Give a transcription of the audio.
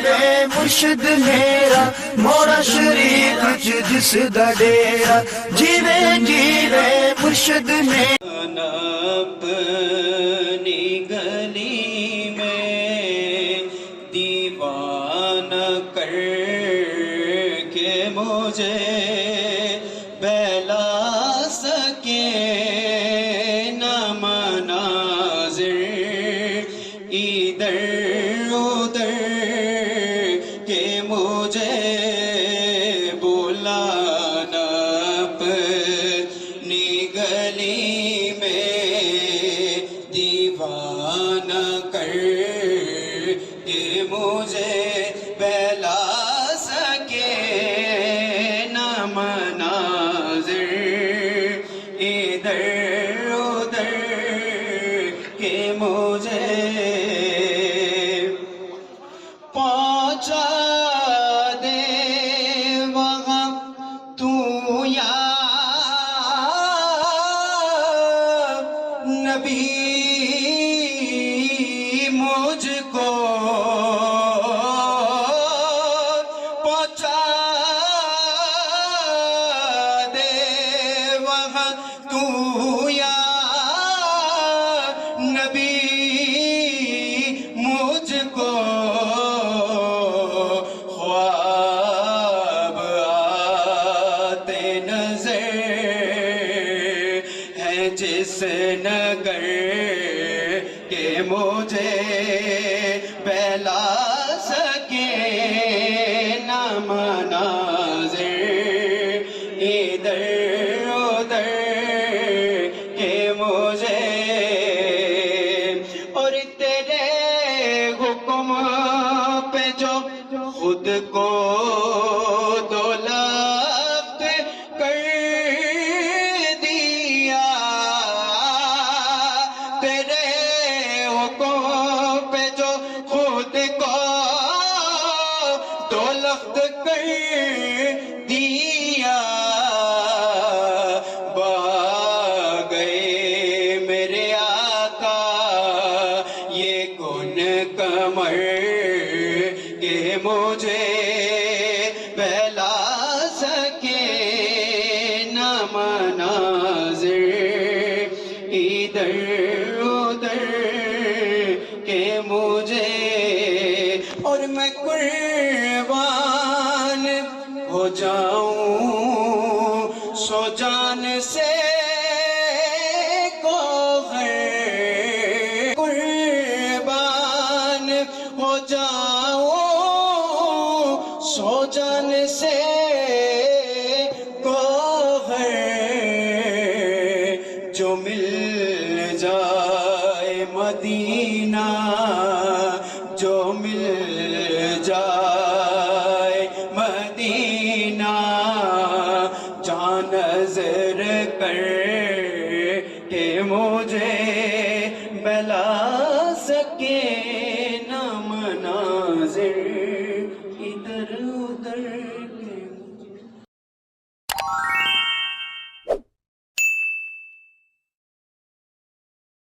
جیوے مرشد میرا موڑا شریف جس دا ڈیرا جیوے جیوے مرشد میرا اپنی گلی میں دیوانہ کر کے مجھے بہلا سکے نہ مناظر ادھر ادھر کہ مجھے بلانا اپنی گلی میں دیوانہ کر کہ مجھے بہلا سکے نہ مناظر ادھر ادھر کہ مجھے پہنچا دے وہاں تو یا نبی مجھ کو پہنچا دے وہاں تو یا نبی مجھ کو خواب آتے نظر ہے جس نگر کہ مجھے بہلا سکے نہ مناظر ادھر ادھر کہ مجھے اور تیرے حکم پہ جو خود کو دو لفظ کر دیا تیرے حکم پہ جو خود کو دو لفظ کر دیا با گئے میرے آقا یہ کن کمر کہ مجھے بہلا سکے نہ مناظر ادھر ادھر کہ مجھے اور میں قربان ہو جاؤں سو جان سے قربان ہو جاؤں سو جان سے گوہر جو مل جائے مدینہ جو مل جائے مدینہ جان نظر کر کہ مجھے